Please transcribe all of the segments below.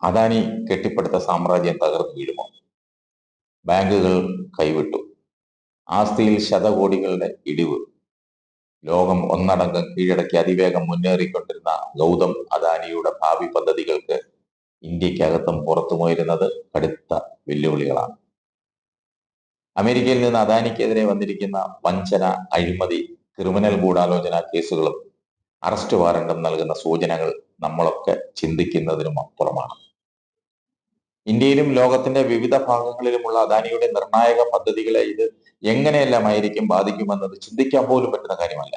അദാനി കെട്ടിപ്പടുത്ത സാമ്രാജ്യം തകർന്നു വീഴുമോ? ബാങ്കുകൾ കൈവിട്ടു, ആസ്തിയിൽ ശതകോടികളുടെ ഇടിവ്, ലോകം ഒന്നടങ്കം കീഴടക്കി അതിവേഗം മുന്നേറിക്കൊണ്ടിരുന്ന ഗൗതം അദാനിയുടെ ഭാവി പദ്ധതികൾക്ക് ഇന്ത്യക്കകത്തും പുറത്തുമുയരുന്നത് കടുത്ത വെല്ലുവിളികളാണ്. അമേരിക്കയിൽ നിന്ന് അദാനിക്കെതിരെ വന്നിരിക്കുന്ന വഞ്ചന, അഴിമതി, ക്രിമിനൽ ഗൂഢാലോചന കേസുകളും അറസ്റ്റ് വാറണ്ടും നൽകുന്ന സൂചനകൾ നമ്മളൊക്കെ ചിന്തിക്കുന്നതിനും അപ്പുറമാണ്. ഇന്ത്യയിലും ലോകത്തിന്റെ വിവിധ ഭാഗങ്ങളിലുമുള്ള അദാനിയുടെ നിർണായക പദ്ധതികളെ ഇത് എങ്ങനെയെല്ലാമായിരിക്കും ബാധിക്കുമെന്നത് ചിന്തിക്കാൻ പോലും പറ്റുന്ന കാര്യമല്ല.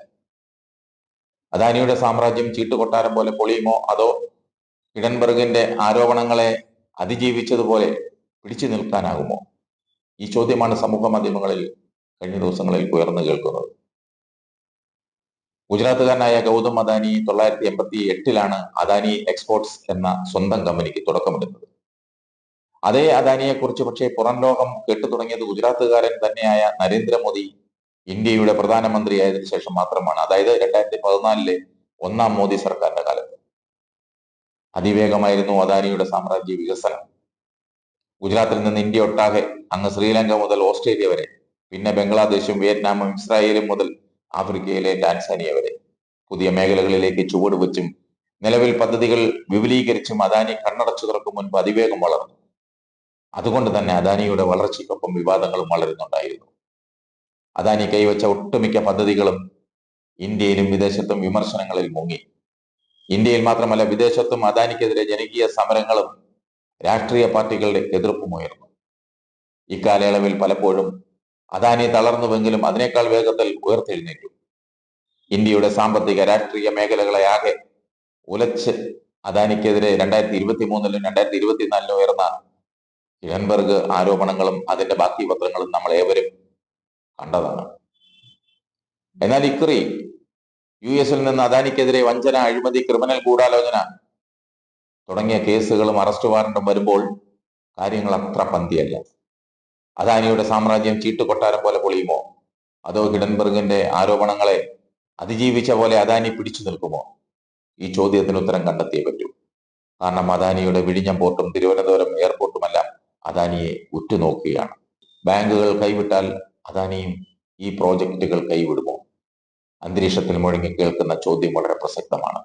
അദാനിയുടെ സാമ്രാജ്യം ചീട്ടുകൊട്ടാരം പോലെ പൊളിയുമോ, അതോ ഹിഡൻബർഗിന്റെ ആരോപണങ്ങളെ അതിജീവിച്ചതുപോലെ പിടിച്ചു നിൽക്കാനാകുമോ? ഈ ചോദ്യമാണ് സമൂഹ മാധ്യമങ്ങളിൽ കഴിഞ്ഞ ദിവസങ്ങളിൽ ഉയർന്നു കേൾക്കുന്നത്. ഗുജറാത്തുകാരനായ ഗൗതം അദാനി 1988 അദാനി എക്സ്പോർട്സ് എന്ന സ്വന്തം കമ്പനിക്ക് തുടക്കമിടുന്നത്. അതേ അദാനിയെ കുറിച്ച് പക്ഷേ പുറം ലോകം കേട്ടു തുടങ്ങിയത് ഗുജറാത്തുകാരൻ തന്നെയായ നരേന്ദ്രമോദി ഇന്ത്യയുടെ പ്രധാനമന്ത്രിയായതിനു ശേഷം മാത്രമാണ്. അതായത് 2014 ഒന്നാം മോദി സർക്കാരിന്റെ കാലത്ത്. അതിവേഗമായിരുന്നു അദാനിയുടെ സാമ്രാജ്യ വികസനം. ഗുജറാത്തിൽ നിന്ന് ഇന്ത്യ ഒട്ടാകെ, അങ്ങ് ശ്രീലങ്ക മുതൽ ഓസ്ട്രേലിയ വരെ, പിന്നെ ബംഗ്ലാദേശും വിയറ്റ്നാമും ഇസ്രായേലും മുതൽ ആഫ്രിക്കയിലെ ടാൻസാനിയ വരെ പുതിയ മേഖലകളിലേക്ക് ചുവട് വെച്ചും നിലവിൽ പദ്ധതികൾ വിപുലീകരിച്ചും അദാനി കണ്ണടച്ചു തുറക്കും മുൻപ് അതിവേഗം വളർന്നു. അതുകൊണ്ട് തന്നെ അദാനിയുടെ വളർച്ചയ്ക്കൊപ്പം വിവാദങ്ങളും വളരുന്നുണ്ടായിരുന്നു. അദാനി കൈവച്ച ഒട്ടുമിക്ക പദ്ധതികളും ഇന്ത്യയിലും വിദേശത്തും വിമർശനങ്ങളിൽ മുങ്ങി. ഇന്ത്യയിൽ മാത്രമല്ല, വിദേശത്തും അദാനിക്കെതിരെ ജനകീയ സമരങ്ങളും രാഷ്ട്രീയ പാർട്ടികളുടെ എതിർപ്പും ഉയർന്നു. ഇക്കാലയളവിൽ പലപ്പോഴും അദാനി തളർന്നുവെങ്കിലും അതിനേക്കാൾ വേഗത്തിൽ ഉയർത്തെഴുന്നേറ്റു. ഇന്ത്യയുടെ സാമ്പത്തിക രാഷ്ട്രീയ മേഖലകളെ ആകെ ഉലച്ച് അദാനിക്കെതിരെ 2023 2024 ഉയർന്ന ഹിഡൻബർഗ് ആരോപണങ്ങളും അതിന്റെ ബാക്കി പത്രങ്ങളും നമ്മൾ ഏവരും കണ്ടതാണ്. എന്നാൽ ഇക്കുറി US-ൽ നിന്ന് അദാനിക്കെതിരെ വഞ്ചന, അഴിമതി, ക്രിമിനൽ ഗൂഢാലോചന തുടങ്ങിയ കേസുകളും അറസ്റ്റ് വാറണ്ടും വരുമ്പോൾ കാര്യങ്ങൾ അത്ര പന്തിയല്ല. അദാനിയുടെ സാമ്രാജ്യം ചീട്ടുകൊട്ടാരം പോലെ പൊളിയുമോ, അതോ ഹിഡൻബർഗിന്റെ ആരോപണങ്ങളെ അതിജീവിച്ച പോലെ അദാനി പിടിച്ചു നിൽക്കുമോ? ഈ ചോദ്യത്തിന് ഉത്തരം കണ്ടെത്തിയേ പറ്റൂ. കാരണം അദാനിയുടെ വിഴിഞ്ഞം പോർട്ടും തിരുവനന്തപുരം എയർപോർട്ടുമെല്ലാം അദാനിയെ ഉറ്റുനോക്കുകയാണ്. ബാങ്കുകൾ കൈവിട്ടാൽ അദാനിയും ഈ പ്രോജക്റ്റുകൾ കൈവിടുമോ? അന്തരീക്ഷത്തിൽ മുഴങ്ങി കേൾക്കുന്ന ചോദ്യം വളരെ പ്രസക്തമാണ്.